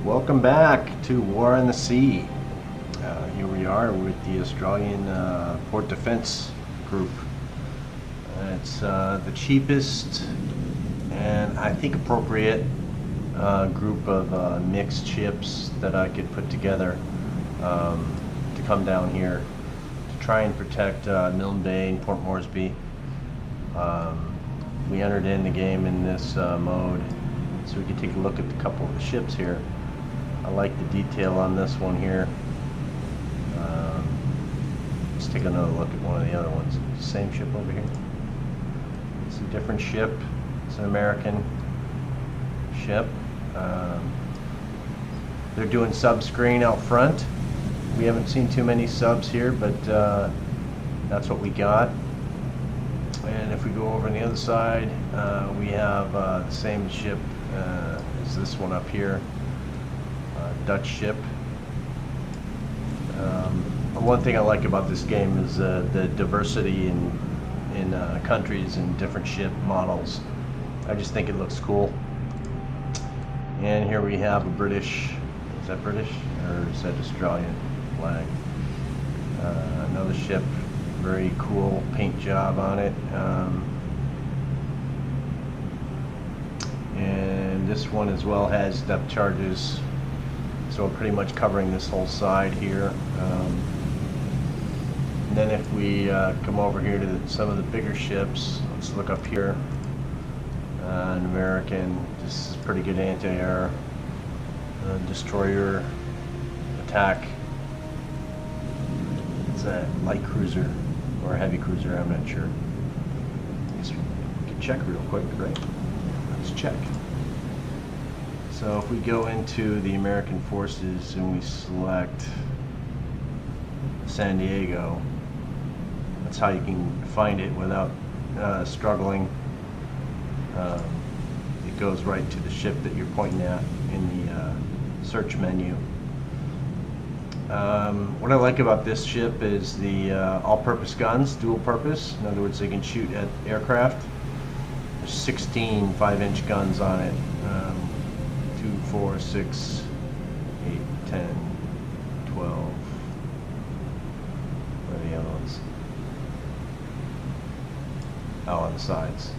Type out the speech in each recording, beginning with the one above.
Welcome back to War on the Sea. Here we are with the Australian Port Defense Group. It's the cheapest and I think appropriate group of mixed ships that I could put together to come down here to try and protect Milne Bay and Port Moresby. We entered in the game in this mode so we could take a look at a couple of the ships here. I like the detail on this one here. Let's take another look at one of the other ones. Same ship over here. It's a different ship. It's an American ship. They're doing sub screen out front. We haven't seen too many subs here, but that's what we got. And if we go over on the other side, we have the same ship as this one up here. Dutch ship. One thing I like about this game is the diversity in countries and different ship models. I just think it looks cool. And here we have a British, is that British or is that Australian flag? Another ship, very cool paint job on it. And this one as well has depth charges. So we're pretty much covering this whole side here. And then if we come over here to some of the bigger ships, let's look up here. An American, this is pretty good anti-air. Destroyer attack. It's a light cruiser or a heavy cruiser, I'm not sure. We can check real quick, right? Let's check. So if we go into the American forces and we select San Diego, that's how you can find it without struggling. It goes right to the ship that you're pointing at in the search menu. What I like about this ship is the all-purpose guns, dual purpose. In other words, they can shoot at aircraft. There's 16 5-inch guns on it. 2, 4, 6, 8, 10, 12. Where are the other ones? Oh, on the sides.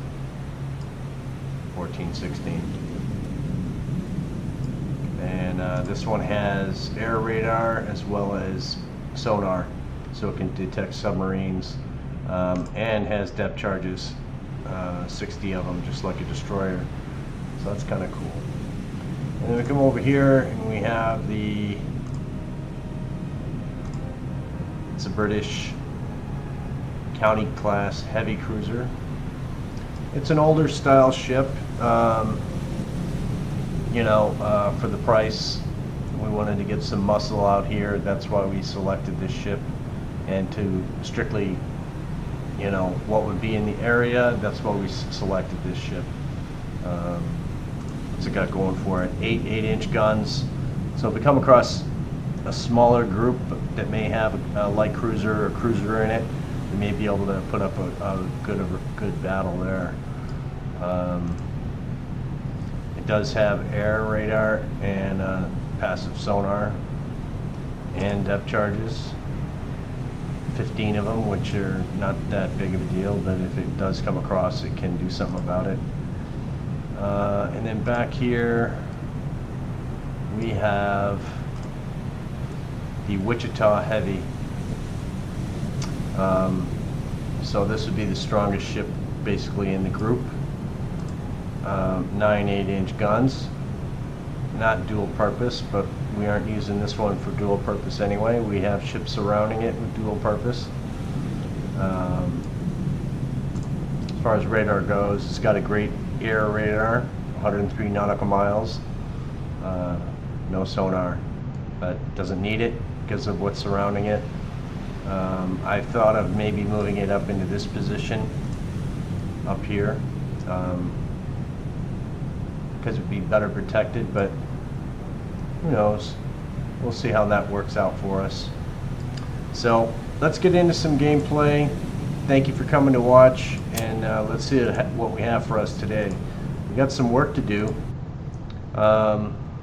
14, 16. And this one has air radar as well as sonar, so it can detect submarines, and has depth charges, 60 of them, just like a destroyer. So that's kind of cool. And then we come over here and we have it's a British County class heavy cruiser. It's an older style ship. For the price, we wanted to get some muscle out here. That's why we selected this ship, and to strictly, what would be in the area, that's why we selected this ship. What's it got going for it? 8-inch guns. So if we come across a smaller group that may have a light cruiser or cruiser in it, we may be able to put up a good battle there. It does have air radar and passive sonar and depth charges. 15 of them, which are not that big of a deal, but if it does come across, it can do something about it. And then back here we have the Wichita Heavy. So this would be the strongest ship basically in the group. 9 8-inch guns, not dual purpose, but we aren't using this one for dual purpose anyway. We have ships surrounding it with dual purpose. As far as radar goes, it's got a great air radar, 103 nautical miles, no sonar, but doesn't need it because of what's surrounding it. I thought of maybe moving it up into this position up here, because it would be better protected, but who knows. We'll see how that works out for us. So let's get into some gameplay. Thank you for coming to watch, and let's see what we have for us today. We got some work to do.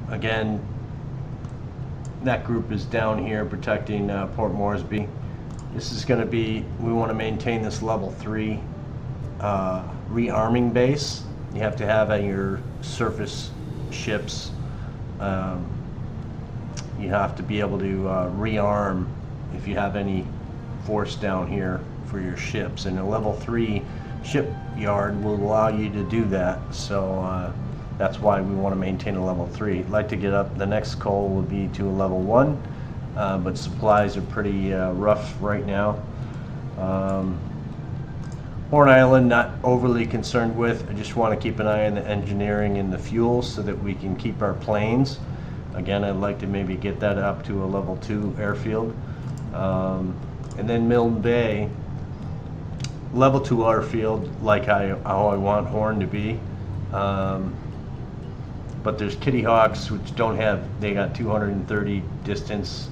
Again, that group is down here protecting Port Moresby. This is going to be, we want to maintain this level 3 rearming base. You have to have on your surface ships, you have to be able to rearm if you have any force down here for your ships, and a level 3 shipyard will allow you to do that. So that's why we want to maintain a level 3. I'd like to get up, the next goal would be to a level 1, but supplies are pretty rough right now. Horn Island, not overly concerned with. I just want to keep an eye on the engineering and the fuel so that we can keep our planes. Again, I'd like to maybe get that up to a level 2 airfield. And then Milne Bay, level 2 airfield, like how I want Horn to be. But there's Kitty Hawks, which don't have, they got 230 distance,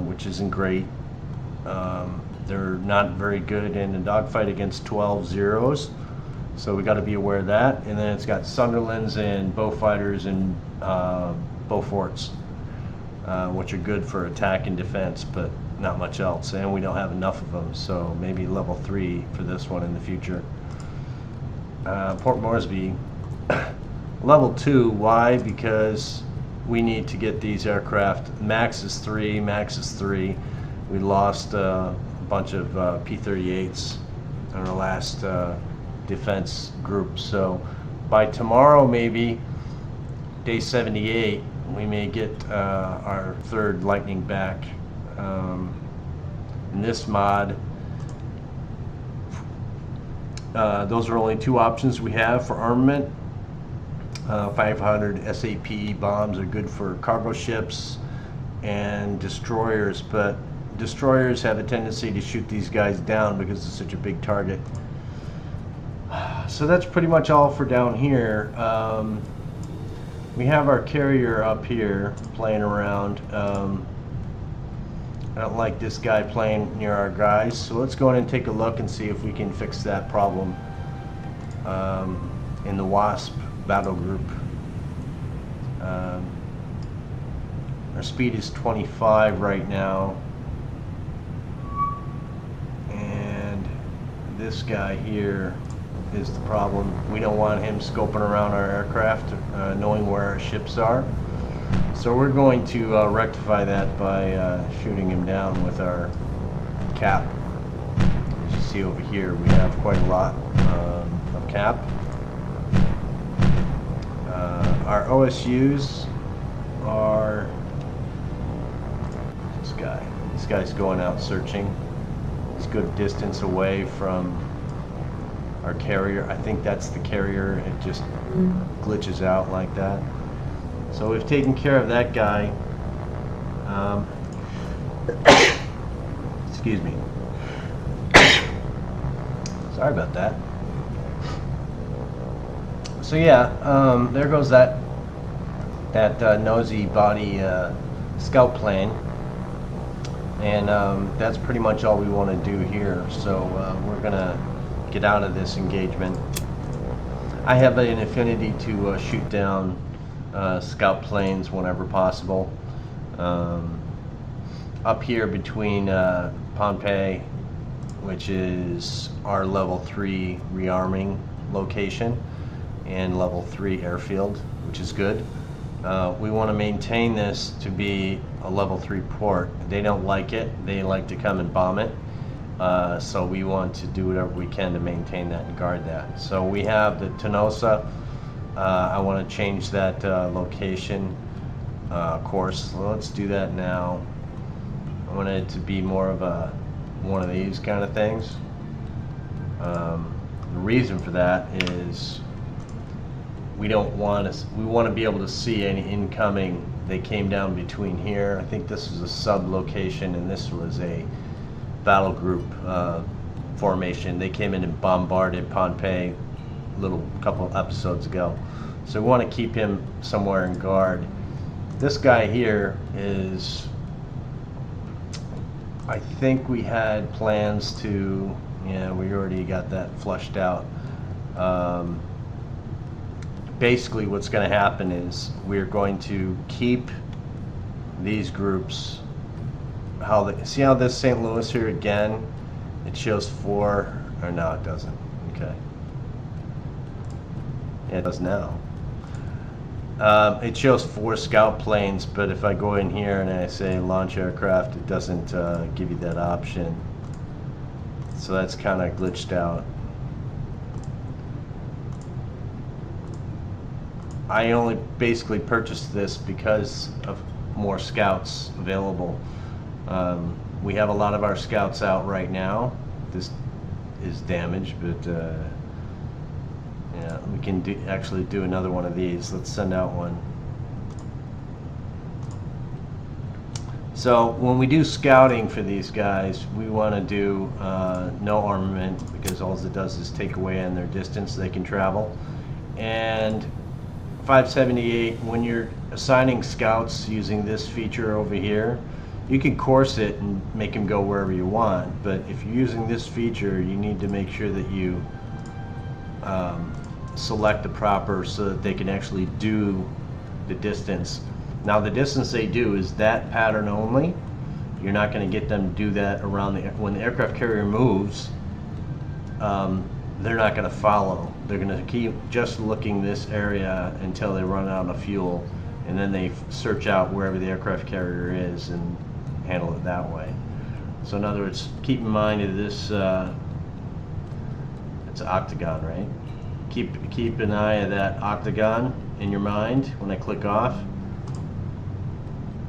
which isn't great. They're not very good in a dogfight against 12 zeros, so we got to be aware of that. And then it's got Sunderlands and Beaufighters and Beauforts, which are good for attack and defense, but not much else. And we don't have enough of them, so maybe level 3 for this one in the future. Port Moresby, level 2. Why? Because we need to get these aircraft. Max is 3. We lost a bunch of P-38s in our last defense group. So by tomorrow, maybe day 78, we may get our 3rd Lightning back. In this mod, those are only 2 options we have for armament. 500 SAP bombs are good for cargo ships and destroyers, but destroyers have a tendency to shoot these guys down because it's such a big target. So that's pretty much all for down here. We have our carrier up here playing around. I don't like this guy playing near our guys, so let's go in and take a look and see if we can fix that problem in the WASP battle group. Our speed is 25 right now, and this guy here is the problem. We don't want him scoping around our aircraft, knowing where our ships are. So we're going to rectify that by shooting him down with our cap. As you see over here, we have quite a lot of cap. Our OSUs are this guy. This guy's going out searching. He's a good distance away from our carrier. I think that's the carrier. It just glitches out like that. So we've taken care of that guy. Excuse me. Sorry about that. So yeah, there goes that nosy body scout plane, and that's pretty much all we want to do here. So we're gonna get out of this engagement. I have an affinity to shoot down scout planes whenever possible. Up here between Pohnpei, which is our level 3 rearming location, and level 3 airfield, which is good. We want to maintain this to be a level 3 port. They don't like it. They like to come and bomb it. So we want to do whatever we can to maintain that and guard that. So we have the Tenosa. I want to change that location course. So let's do that now. I want it to be more of a one of these kind of things. The reason for that is we want to be able to see any incoming. They came down between here. I think this is a sub location, and this was a battle group formation. They came in and bombarded Pohnpei a couple episodes ago. So we want to keep him somewhere in guard. This guy here is, I think we had plans to, yeah, we already got that flushed out. Basically what's going to happen is we're going to keep these groups, how they see how this St. Louis here again, it shows 4, or no, it doesn't. Okay. Yeah, it does now. It shows 4 scout planes, but if I go in here and I say launch aircraft, it doesn't give you that option. So that's kind of glitched out. I only basically purchased this because of more scouts available. We have a lot of our scouts out right now. This is damaged, but yeah, we can actually do another one of these. Let's send out one. So when we do scouting for these guys, we want to do no armament, because all it does is take away on their distance they can travel. And 578, when you're assigning scouts using this feature over here, you can course it and make them go wherever you want. But if you're using this feature, you need to make sure that you select the proper so that they can actually do the distance. Now the distance they do is that pattern only. You're not going to get them to do that around when the aircraft carrier moves. They're not going to follow. They're going to keep just looking this area until they run out of fuel, and then they search out wherever the aircraft carrier is and handle it that way. So in other words, keep in mind of this, it's an octagon, right? Keep an eye of that octagon in your mind when I click off.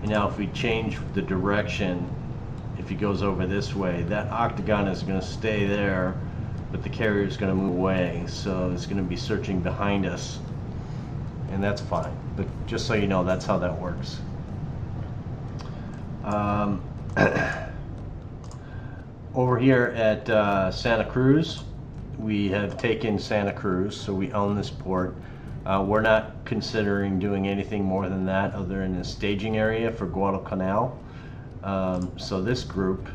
And now if we change the direction, if he goes over this way, that octagon is going to stay there, but the carrier is going to move away, so it's going to be searching behind us, and that's fine. But just so you know, that's how that works. Over here at Santa Cruz, we have taken Santa Cruz, so we own this port. We're not considering doing anything more than that other than a staging area for Guadalcanal. So this group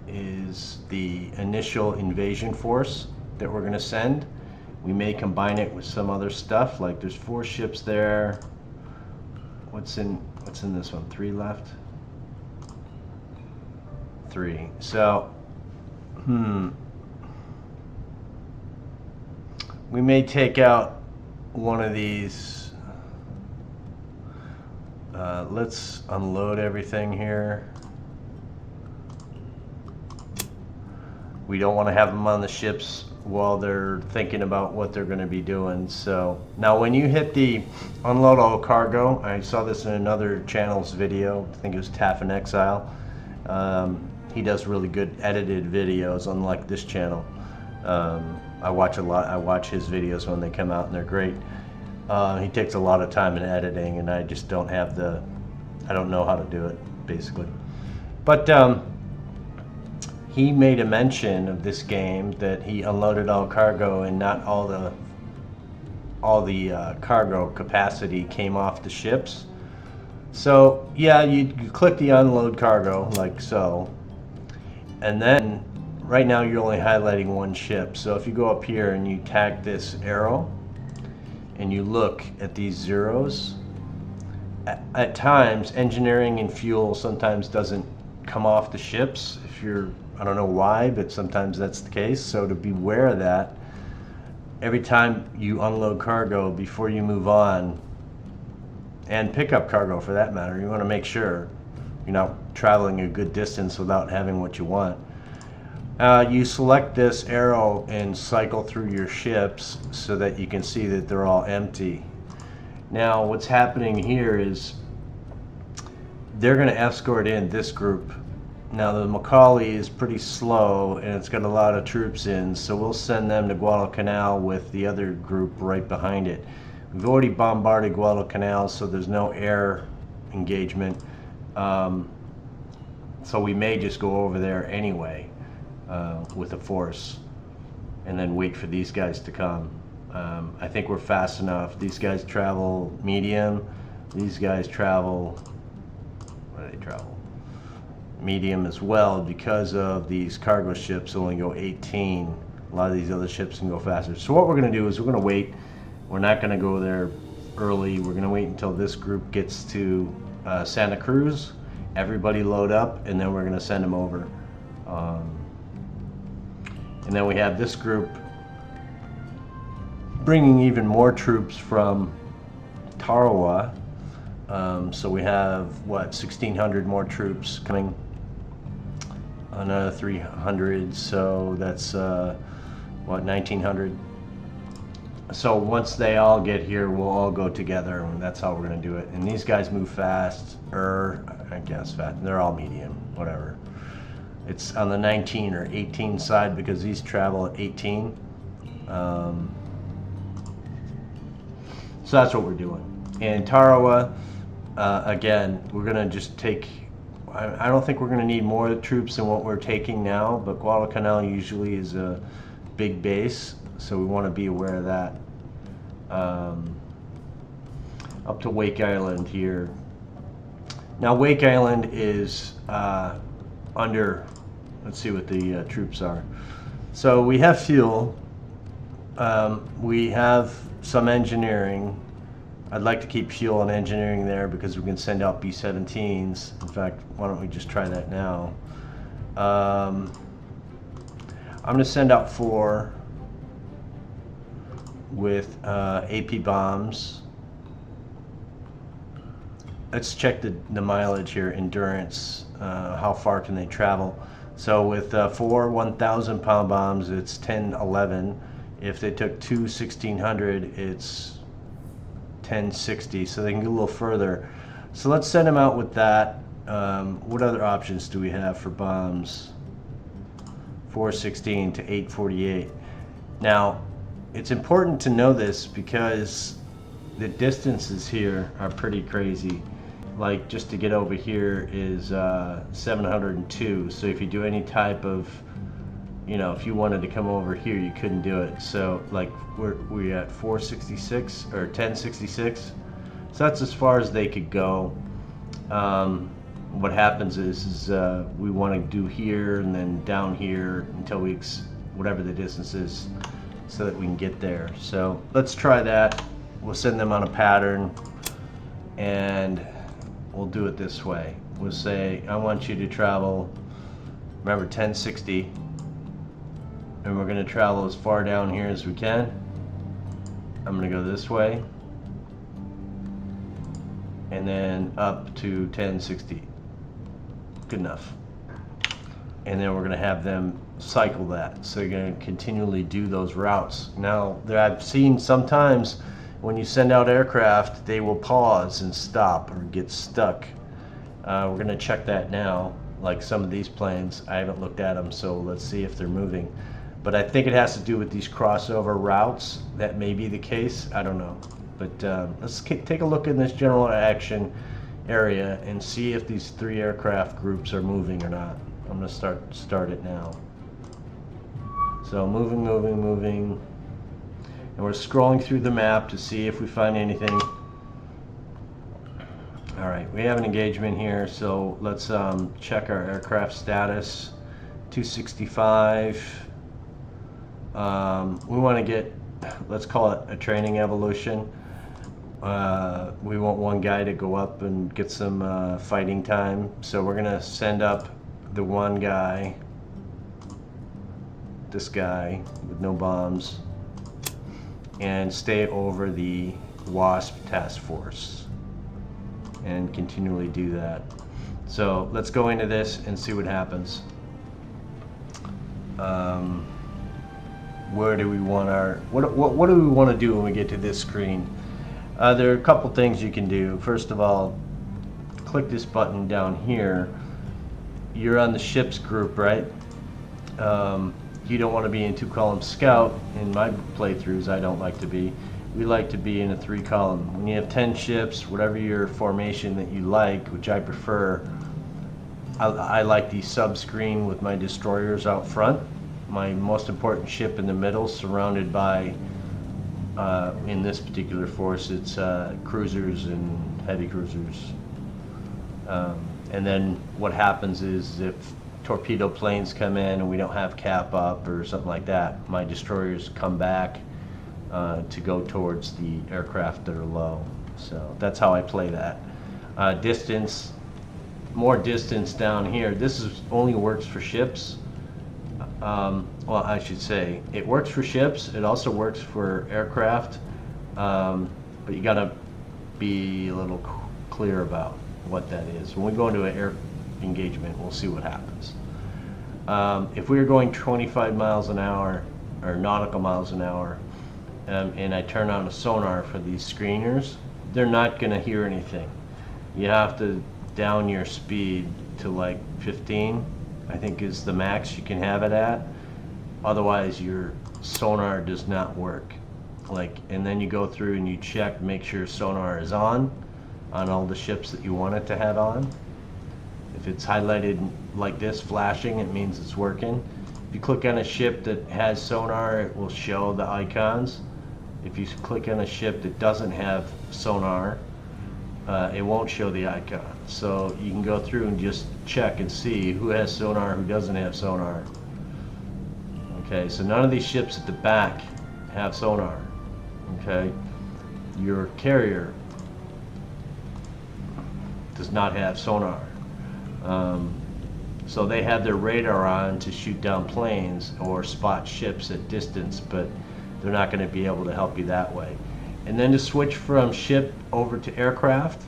is the initial invasion force that we're going to send. We may combine it with some other stuff, like there's 4 ships there. What's in this one? 3 left? 3. So we may take out one of these. Let's unload everything here. We don't want to have them on the ships while they're thinking about what they're going to be doing. So now when you hit the unload all cargo, I saw this in another channel's video, I think it was Taff in Exile. He does really good edited videos, unlike this channel. I watch his videos when they come out, and they're great. He takes a lot of time in editing, and I just don't have I don't know how to do it, basically. But he made a mention of this game that he unloaded all cargo, and not all the cargo capacity came off the ships. So yeah, you click the unload cargo like so, and then right now you're only highlighting one ship. So if you go up here and you tag this arrow and you look at these zeros, at times engineering and fuel sometimes doesn't come off the ships. If you're, I don't know why, but sometimes that's the case. So to beware of that, every time you unload cargo, before you move on, and pick up cargo for that matter, you want to make sure you're not traveling a good distance without having what you want. You select this arrow and cycle through your ships so that you can see that they're all empty. Now what's happening here is they're going to escort in this group. Now the Macaulay is pretty slow and it's got a lot of troops in, so we'll send them to Guadalcanal with the other group right behind it. We've already bombarded Guadalcanal, so there's no air engagement. So we may just go over there anyway with a force and then wait for these guys to come. I think we're fast enough. These guys travel medium. These guys travel, what do they travel? Medium as well, because of these cargo ships only go 18. A lot of these other ships can go faster. So what we're going to do is we're going to wait. We're not going to go there early. We're going to wait until this group gets to Santa Cruz. Everybody load up, and then we're going to send them over. And then we have this group bringing even more troops from Tarawa. So we have, what, 1,600 more troops coming. Another 300, so that's, what, 1,900. So once they all get here, we'll all go together, and that's how we're going to do it. And these guys move fast, I guess fast. They're all medium, whatever. It's on the 19 or 18 side because these travel at 18. So that's what we're doing. In Tarawa, again, we're going to just take, I don't think we're going to need more troops than what we're taking now, but Guadalcanal usually is a big base, so we want to be aware of that. Up to Wake Island here. Now Wake Island is under, let's see what the troops are. So we have fuel, we have some engineering. I'd like to keep fuel and engineering there because we can send out B-17s. In fact, why don't we just try that now? I'm going to send out 4 with AP bombs. Let's check the mileage here, endurance, how far can they travel. So with 4 1,000 pound bombs, it's 1011. If they took 2 1,600, it's 1060, so they can go a little further. So let's send them out with that. What other options do we have for bombs? 416 to 848. Now, it's important to know this because the distances here are pretty crazy. Like, just to get over here is 702. So if you do any type of, you know, if you wanted to come over here, you couldn't do it. So like we're at 466 or 1066. So that's as far as they could go. What happens is we want to do here and then down here until we whatever the distance is, so that we can get there. So let's try that. We'll send them on a pattern, and we'll do it this way. We'll say, I want you to travel, remember, 1060, and we're going to travel as far down here as we can. I'm going to go this way, and then up to 1060. Good enough. And then we're going to have them cycle that. So you're going to continually do those routes. Now, I've seen sometimes when you send out aircraft, they will pause and stop or get stuck. We're going to check that now. Like some of these planes, I haven't looked at them, so let's see if they're moving. But I think it has to do with these crossover routes. That may be the case. I don't know. But let's take a look in this general action area and see if these 3 aircraft groups are moving or not. I'm going to start it now. So moving, moving, moving. And we're scrolling through the map to see if we find anything. All right, we have an engagement here, so let's check our aircraft status. 265. We want to get, let's call it a training evolution. We want one guy to go up and get some fighting time, so we're going to send up the one guy, this guy with no bombs, and stay over the WASP task force and continually do that. So let's go into this and see what happens. Where do we want our, what do we want to do when we get to this screen? There are a couple things you can do. First of all, click this button down here. You're on the ships group, right? You don't want to be in 2-column scout. In my playthroughs, I don't like to be. We like to be in a 3-column. When you have 10 ships, whatever your formation that you like, which I prefer, I like the sub-screen with my destroyers out front. My most important ship in the middle, surrounded by, in this particular force, it's cruisers and heavy cruisers. And then what happens is if torpedo planes come in and we don't have cap up or something like that, my destroyers come back to go towards the aircraft that are low. So that's how I play that. distance, more distance down here. This is only works for ships. Well, I should say it works for ships. It also works for aircraft, but you got to be a little clear about what that is. When we go into an air engagement, we'll see what happens. If we were going 25 miles an hour or nautical miles an hour, and I turn on a sonar for these screeners, they're not going to hear anything. You have to down your speed to like 15, I think is the max you can have it at. Otherwise your sonar does not work. And then you go through and you check, make sure sonar is on all the ships that you want it to have on. If it's highlighted like this, flashing, it means it's working. If you click on a ship that has sonar, it will show the icons. If you click on a ship that doesn't have sonar, it won't show the icon. So you can go through and just check and see who has sonar, who doesn't have sonar. Okay, so none of these ships at the back have sonar. Okay, your carrier does not have sonar. So they have their radar on to shoot down planes or spot ships at distance, but they're not going to be able to help you that way. And then to switch from ship over to aircraft,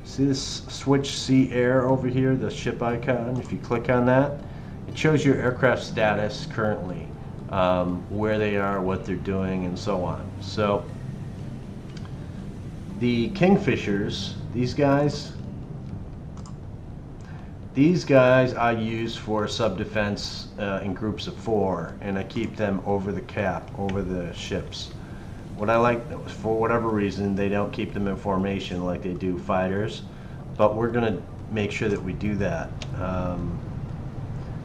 see this switch sea air over here, the ship icon? If you click on that, it shows your aircraft status currently, where they are, what they're doing, and so on. So the Kingfishers, these guys I use for sub-defense in groups of 4, and I keep them over the cap, over the ships. What I like, for whatever reason, they don't keep them in formation like they do fighters, but we're going to make sure that we do that. I'm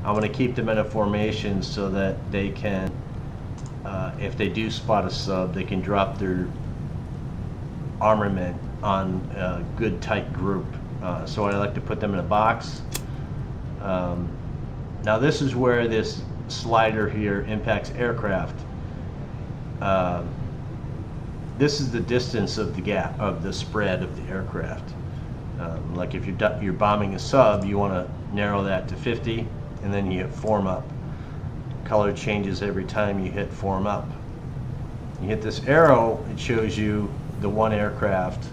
going to keep them in a formation so that they can, if they do spot a sub, they can drop their armament on a good tight group. So I like to put them in a box. Now this is where this slider here impacts aircraft. This is the distance of the gap, of the spread of the aircraft. Like if you're bombing a sub, you want to narrow that to 50, and then you hit form up. Color changes every time you hit form up. You hit this arrow, it shows you the one aircraft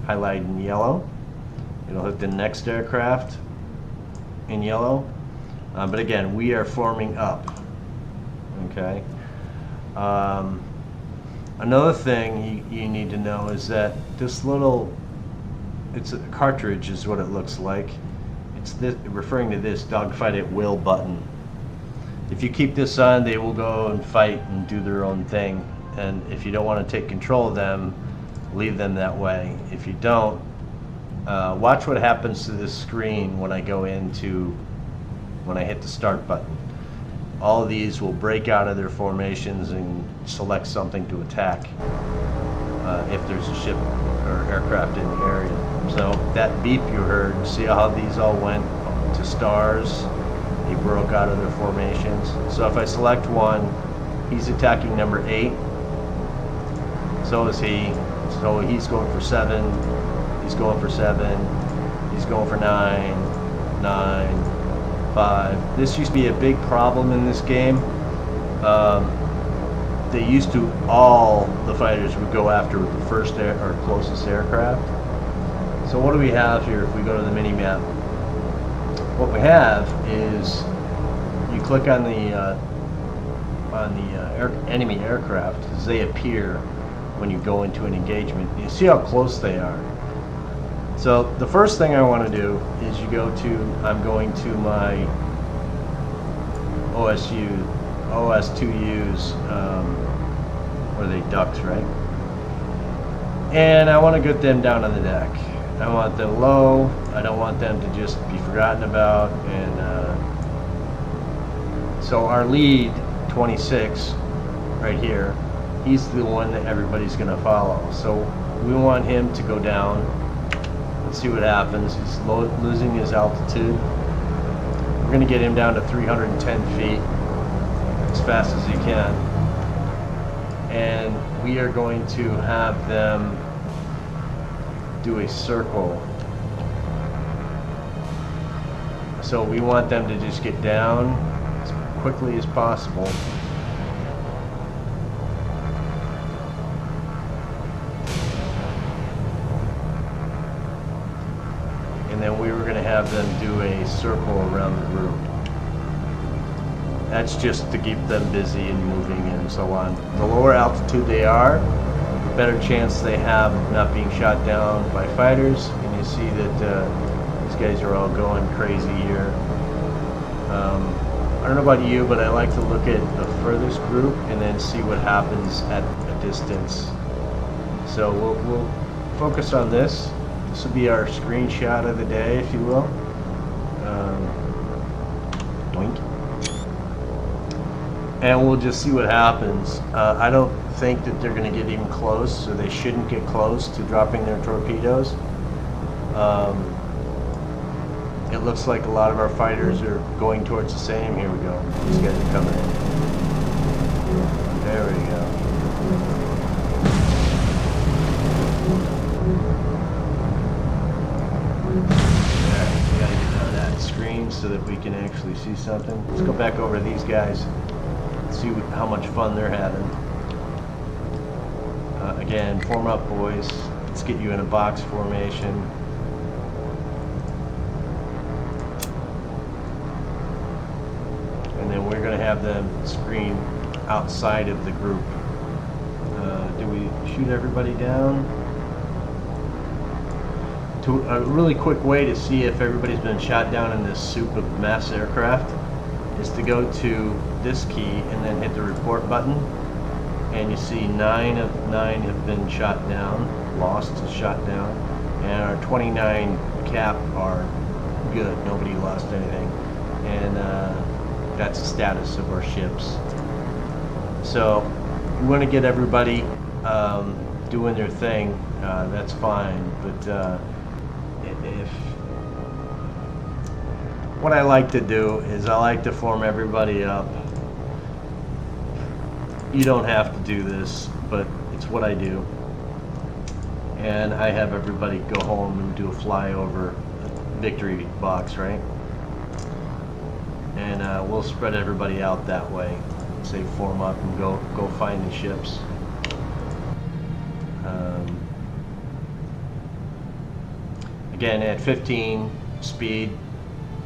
highlighted in yellow. It'll hit the next aircraft in yellow. But again, we are forming up. Okay. Another thing you need to know is that this little, it's a cartridge is what it looks like. It's this, referring to this dogfight at will button. If you keep this on, they will go and fight and do their own thing. And if you don't want to take control of them, leave them that way. If you don't, watch what happens to this screen when I hit the start button. All of these will break out of their formations and select something to attack if there's a ship or aircraft in the area. So that beep you heard, see how these all went to stars? They broke out of their formations. So if I select one, he's attacking number 8. So is he. So he's going for 7. He's going for 7. He's going for 9. 9. 5. This used to be a big problem in this game. They used to, all the fighters would go after the first or closest aircraft. So what do we have here if we go to the mini map? What we have is you click on the enemy aircraft as they appear when you go into an engagement. You see how close they are. So the first thing I want to do is I'm going to my OS2Us, what are they, ducks, right? And I want to get them down on the deck. I want them low. I don't want them to just be forgotten about. And so our lead, 26, right here, he's the one that everybody's going to follow. So we want him to go down. Let's see what happens. He's losing his altitude. We're going to get him down to 310 feet as fast as he can. And we are going to have them do a circle So we want them to just get down as quickly as possible. And then we were going to have them do a circle around the group. That's just to keep them busy and moving and so on. The lower altitude they are, the better chance they have of not being shot down by fighters. And you see that these guys are all going crazy here. I don't know about you, but I like to look at the furthest group and then see what happens at a distance. So we'll focus on this. This will be our screenshot of the day, if you will. Blink. And we'll just see what happens. I don't think that they're going to get even close, so they shouldn't get close to dropping their torpedoes. It looks like a lot of our fighters are going towards the same. Here we go. These guys are coming in. There we go. There, we gotta get out of that screen so that we can actually see something. Let's go back over to these guys. See how much fun they're having. Again, form up, boys. Let's get you in a box formation. And then we're going to have them screen outside of the group. Do we shoot everybody down? To a really quick way to see if everybody's been shot down in this soup of mass aircraft is to go to this key and then hit the report button, and you see 9 of 9 have been shot down, lost, shot down, and our 29 cap are good, nobody lost anything, and that's the status of our ships. So we want to get everybody doing their thing, that's fine, but if what I like to do is I like to form everybody up. You don't have to do this, but it's what I do. And I have everybody go home and do a flyover victory box, right? And we'll spread everybody out that way. Say form up and go find the ships. Again, at 15 speed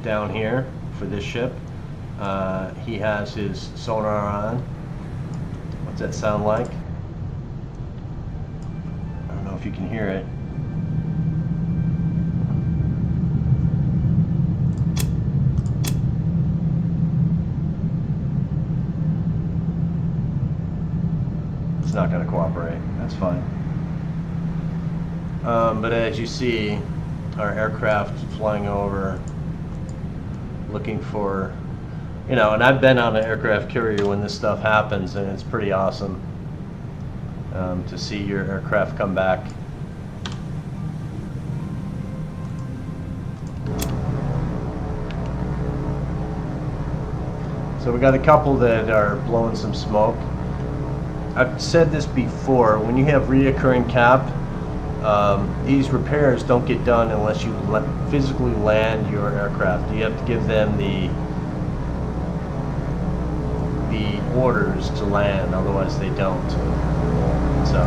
down here for this ship, he has his sonar on. What's that sound like? I don't know if you can hear it. It's not going to cooperate. That's fine. But as you see, our aircraft flying over, looking for, you know, and I've been on an aircraft carrier when this stuff happens, and it's pretty awesome to see your aircraft come back. So we got a couple that are blowing some smoke. I've said this before, when you have reoccurring cap, these repairs don't get done unless you physically land your aircraft. You have to give them the orders to land, otherwise they don't. So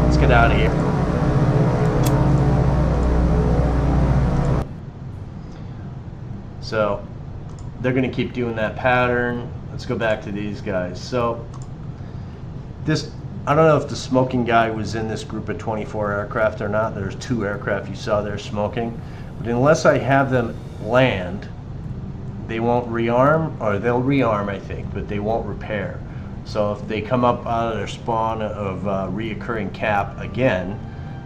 let's get out of here. So they're going to keep doing that pattern. Let's go back to these guys. So this, I don't know if the smoking guy was in this group of 24 aircraft or not. There's 2 aircraft you saw there smoking. But unless I have them land, they won't rearm, or they'll rearm, I think, but they won't repair. So if they come up out of their spawn of reoccurring cap again,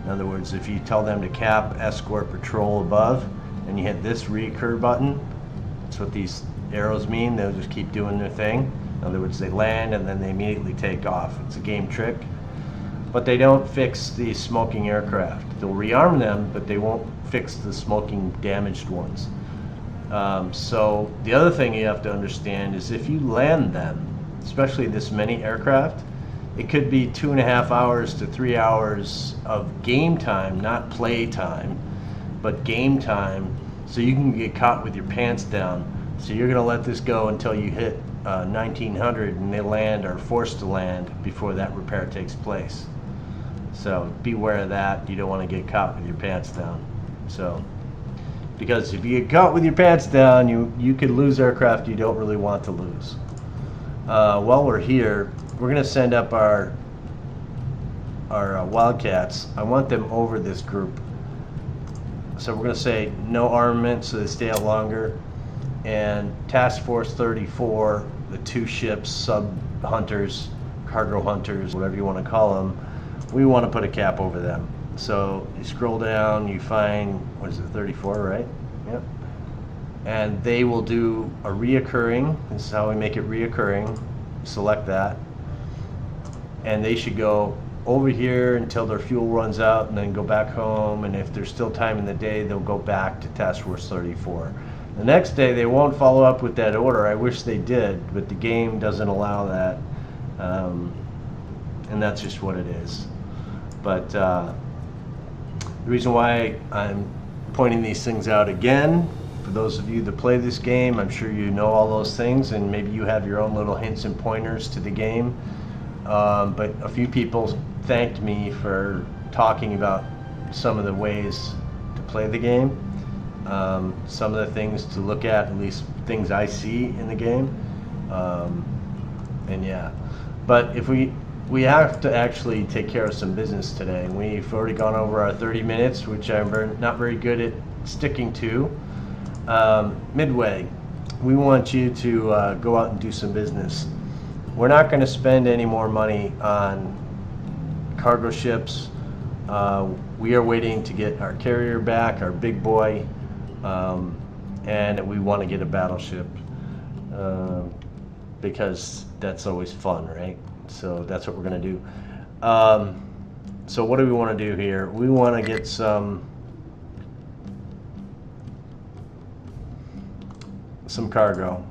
in other words, if you tell them to cap, escort, patrol above, and you hit this reoccur button, that's what these arrows mean. They'll just keep doing their thing. In other words, they land and then they immediately take off. It's a game trick. But they don't fix the smoking aircraft. They'll rearm them, but they won't fix the smoking damaged ones. So the other thing you have to understand is if you land them, especially this many aircraft, it could be 2.5 hours to 3 hours of game time, not play time, but game time. So you can get caught with your pants down. So you're gonna let this go until you hit 1900 and they land or are forced to land before that repair takes place. So beware of that. You don't want to get caught with your pants down. So, because if you get caught with your pants down, you could lose aircraft you don't really want to lose. While we're here, we're gonna send up our Wildcats. I want them over this group. So we're gonna say no armament, so they stay out longer. And Task Force 34, the 2 ships, sub hunters, cargo hunters, whatever you want to call them, we want to put a cap over them. So you scroll down, you find, what is it, 34, right? Yep. And they will do a reoccurring. This is how we make it reoccurring. Select that. And they should go over here until their fuel runs out and then go back home. And if there's still time in the day, they'll go back to Task Force 34. The next day, they won't follow up with that order. I wish they did, but the game doesn't allow that. And that's just what it is. But the reason why I'm pointing these things out again, for those of you that play this game, I'm sure you know all those things, and maybe you have your own little hints and pointers to the game. But a few people thanked me for talking about some of the ways to play the game. Some of the things to look at least things I see in the game. And yeah, but if we have to actually take care of some business today. We've already gone over our 30 minutes, which I'm not very good at sticking to. Midway, we want you to go out and do some business. We're not going to spend any more money on cargo ships. We are waiting to get our carrier back, our big boy, and we want to get a battleship because that's always fun, right? So that's what we're going to do. So what do we want to do here? We want to get some cargo.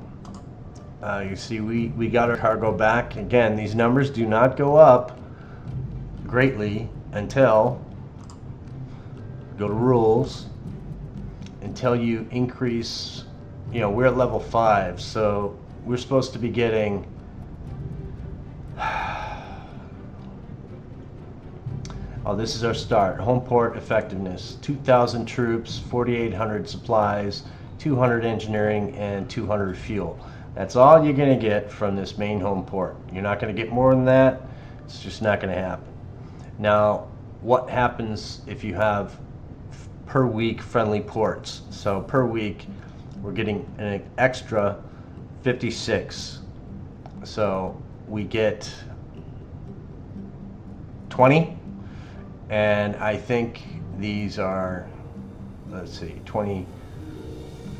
You see, we got our cargo back. Again, these numbers do not go up greatly until, go to rules, until you increase, we're at level 5, so we're supposed to be getting oh, this is our start. Home port effectiveness, 2,000 troops, 4,800 supplies, 200 engineering, and 200 fuel. That's all you're going to get from this main home port. You're not going to get more than that. It's just not going to happen. Now, what happens if you have per week friendly ports? So per week, we're getting an extra 56. So we get 20. And I think these are, let's see, 20,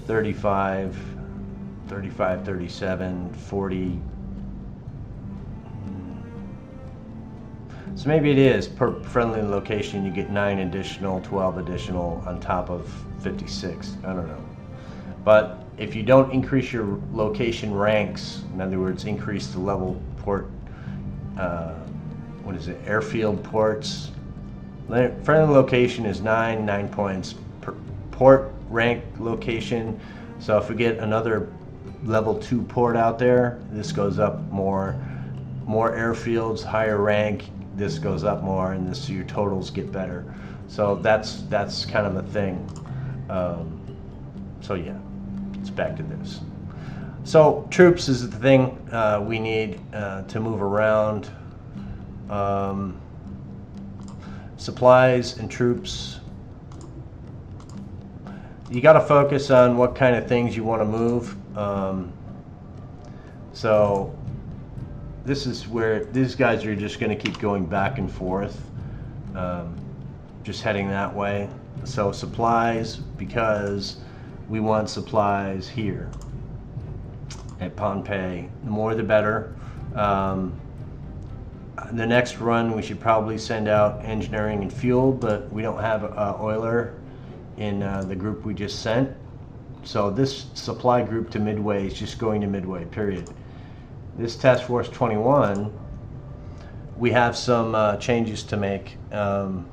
35, 35, 37, 40. So maybe it is per friendly location you get 9 additional, 12 additional on top of 56. I don't know. But if you don't increase your location ranks, in other words, increase the level port, airfield ports, friendly location is 9 points per port rank location. So if we get another level 2 port out there, this goes up more airfields, higher rank, this goes up more, and this, your totals get better. So that's kind of a thing. So yeah, it's back to this. So troops is the thing we need to move around. Supplies and troops. You got to focus on what kind of things you want to move. So this is where these guys are just going to keep going back and forth, just heading that way. So supplies, because we want supplies here at Pohnpei. The more the better. The next run we should probably send out engineering and fuel, but we don't have oiler in the group we just sent. So this supply group to Midway is just going to Midway, period. This Task Force 21, we have some changes to make. Now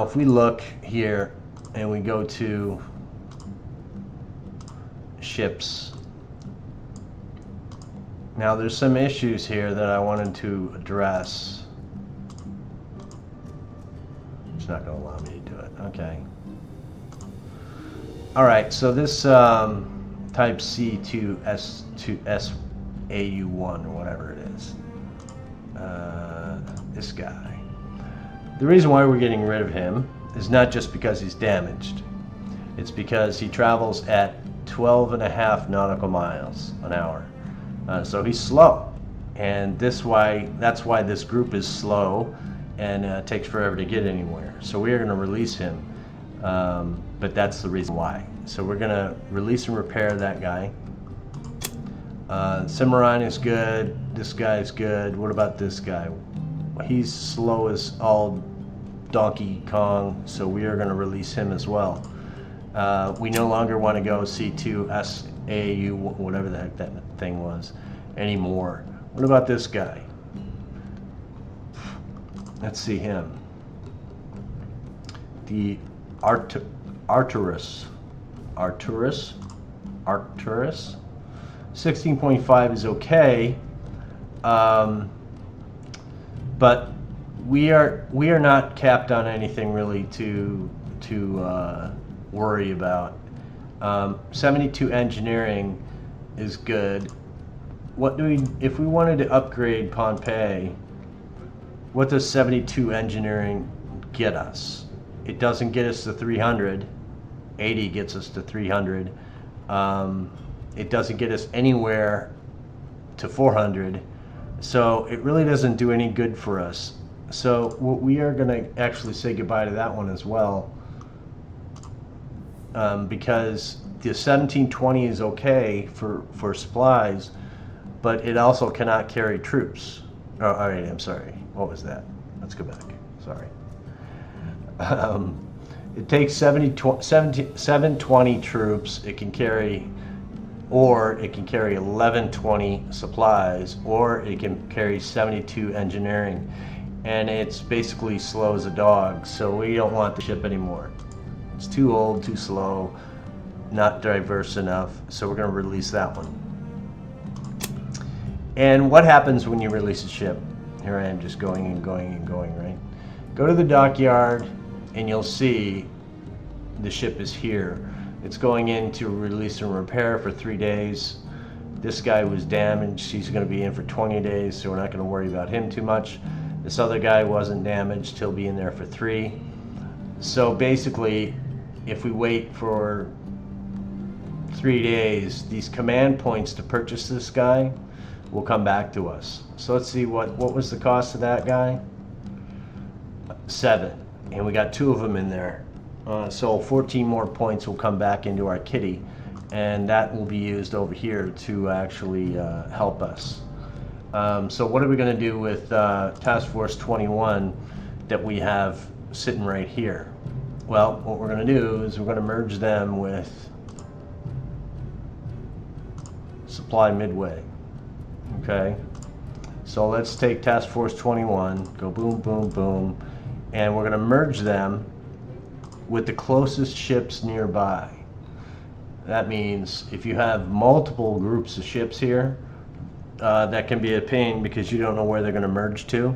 if we look here and we go to ships. Now there's some issues here that I wanted to address. It's not going to allow me to do it. Okay. All right, so this type C2S2SAU1 or whatever it is. This guy. The reason why we're getting rid of him is not just because he's damaged. It's because he travels at 12.5 nautical miles an hour. So he's slow. And that's why this group is slow and takes forever to get anywhere. So we are going to release him. But that's the reason why. So we're going to release and repair that guy. Cimarron is good. This guy is good. What about this guy? He's slow as all Donkey Kong, so we are going to release him as well. We no longer want to go C2SAU, whatever the heck that thing was, anymore. What about this guy? Let's see him. The Arcturus. 16.5 is okay. But we are not capped on anything really to worry about. 72 engineering is good. What do we, if we wanted to upgrade Pohnpei, what does 72 engineering get us? It doesn't get us to 300. 80 gets us to 300. It doesn't get us anywhere to 400. So it really doesn't do any good for us. So we are going to actually say goodbye to that one as well, because the 1720 is okay for supplies, but it also cannot carry troops. Oh, all right, I'm sorry. What was that? Let's go back. Sorry. It takes 720 troops. It can carry, or it can carry 1120 supplies, or it can carry 72 engineering, and it's basically slow as a dog. So we don't want the ship anymore. It's too old, too slow, not diverse enough. So we're going to release that one. And what happens when you release a ship? Here I am just going and going and going, right? Go to the dockyard and you'll see the ship is here. It's going in to release and repair for 3 days. This guy was damaged. He's going to be in for 20 days, so we're not going to worry about him too much. This other guy wasn't damaged. He'll be in there for 3. So basically, if we wait for 3 days, these command points to purchase this guy will come back to us. So let's see, what was the cost of that guy? 7. And we got 2 of them in there. So 14 more points will come back into our kitty, and that will be used over here to actually help us. So what are we going to do with Task Force 21 that we have sitting right here? Well, what we're going to do is we're going to merge them with Supply Midway. Okay, so let's take Task Force 21, go boom, boom, boom, and we're going to merge them with the closest ships nearby. That means if you have multiple groups of ships here, that can be a pain because you don't know where they're going to merge to.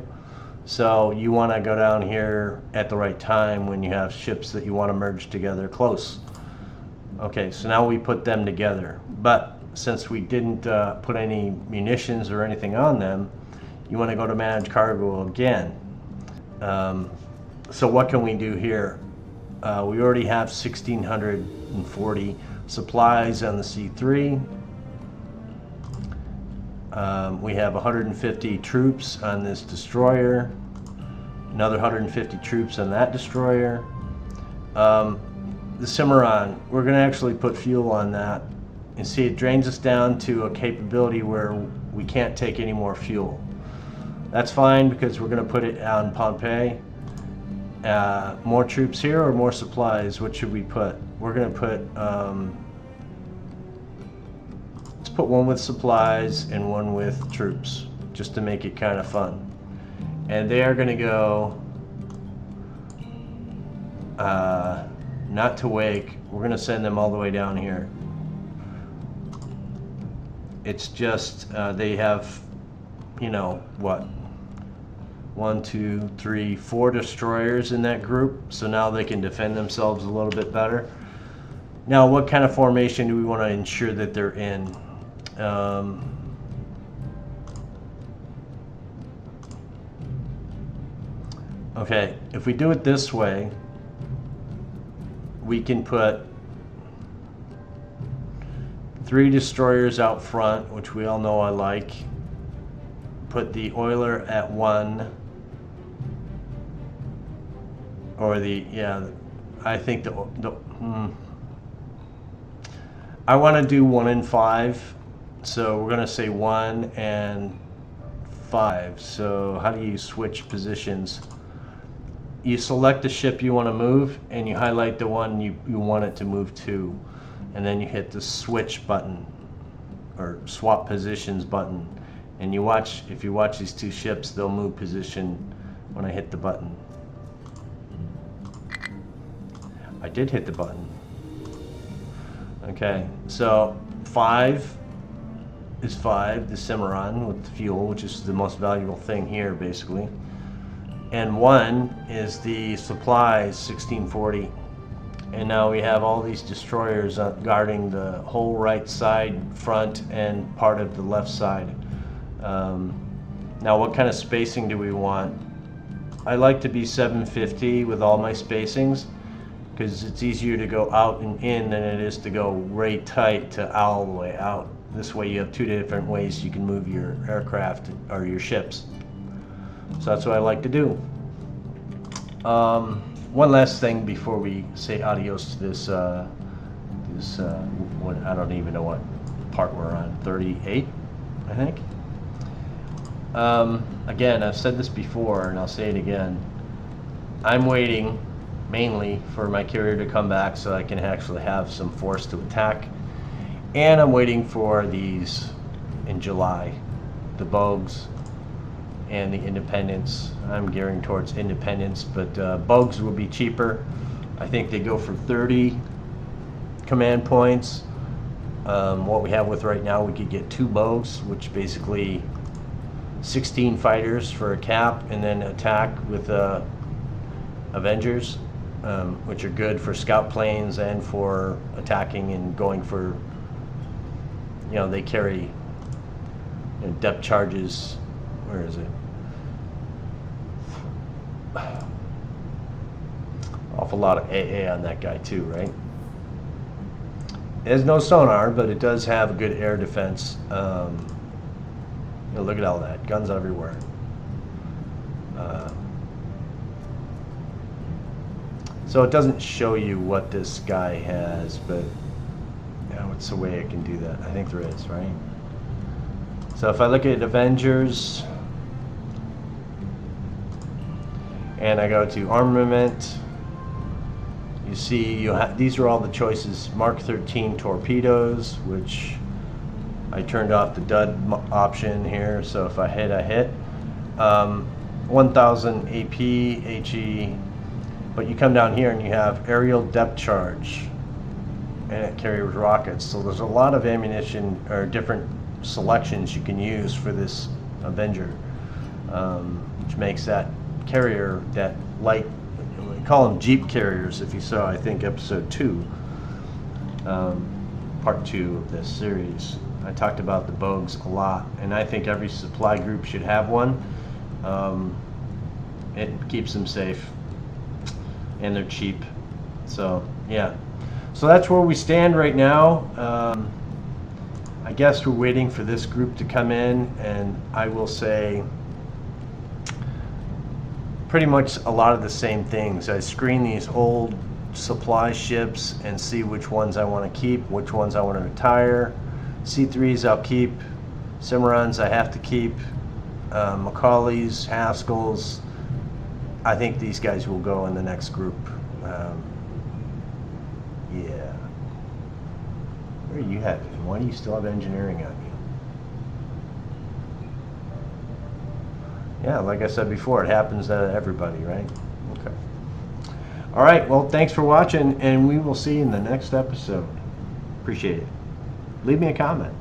So you want to go down here at the right time when you have ships that you want to merge together close. Okay, so now we put them together. But since we didn't put any munitions or anything on them, you want to go to manage cargo again. So what can we do here? We already have 1,640 supplies on the C3. We have 150 troops on this destroyer, another 150 troops on that destroyer. The Cimarron, we're going to actually put fuel on that, and see it drains us down to a capability where we can't take any more fuel. That's fine because we're going to put it on Pohnpei. More troops here or more supplies? What should we put? We're going to put, let's put one with supplies and one with troops, just to make it kind of fun. And they are going to go, not to Wake. We're going to send them all the way down here. It's just they have, you know, what, 1, 2, 3, 4 destroyers in that group, so now they can defend themselves a little bit better. Now, what kind of formation do we want to ensure that they're in? Okay, if we do it this way, we can put 3 destroyers out front, which we all know I like. Put the oiler at 1, or I think I want to do 1 and 5, so we're going to say 1 and 5. So how do you switch positions? You select the ship you want to move, and you highlight the one you want it to move to, and then you hit the switch button or swap positions button, and you watch. If you watch these 2 ships, they'll move position when I hit the button. I did hit the button. Okay, so 5 is 5, the Cimarron with the fuel, which is the most valuable thing here, basically. And 1 is the supplies, 1640. And now we have all these destroyers guarding the whole right side, front, and part of the left side. Now, what kind of spacing do we want? I like to be 750 with all my spacings, because it's easier to go out and in than it is to go right tight to all the way out. This way you have 2 different ways you can move your aircraft or your ships. So that's what I like to do. One last thing before we say adios to this, what, I don't even know what part we're on, 38, I think. Again, I've said this before and I'll say it again. I'm waiting mainly for my carrier to come back so I can actually have some force to attack. And I'm waiting for these in July, the Bogues and the Independence. I'm gearing towards Independence, but Bogues will be cheaper. I think they go for 30 command points. What we have with right now, we could get 2 Bogues, which basically 16 fighters for a cap, and then attack with Avengers, which are good for scout planes and for attacking and going for, you know, they carry, you know, depth charges. Where is it? Awful lot of AA on that guy too, right? It has no sonar, but it does have a good air defense. You know, look at all that, guns everywhere. So it doesn't show you what this guy has, but you know, what's the way I can do that? I think there is, right? So if I look at Avengers and I go to armament, you see these are all the choices. Mark 13 torpedoes, which I turned off the dud option here, so if I hit, I hit. 1000 AP, HE, but you come down here and you have aerial depth charge, and it carries rockets. So there's a lot of ammunition or different selections you can use for this Avenger, which makes that carrier, that light, we call them Jeep carriers if you saw, I think, episode 2, part 2 of this series. I talked about the Bogues a lot, and I think every supply group should have one. It keeps them safe, and they're cheap. So yeah, so that's where we stand right now. I guess we're waiting for this group to come in, and I will say pretty much a lot of the same things. I screen these old supply ships and see which ones I want to keep, which ones I want to retire. C3s I'll keep, Cimarrons I have to keep, Macaulay's, Haskell's, I think these guys will go in the next group. Yeah. Where are you headed? Why do you still have engineering on you? Yeah, like I said before, it happens to everybody, right? Okay. All right, well, thanks for watching, and we will see you in the next episode. Appreciate it. Leave me a comment.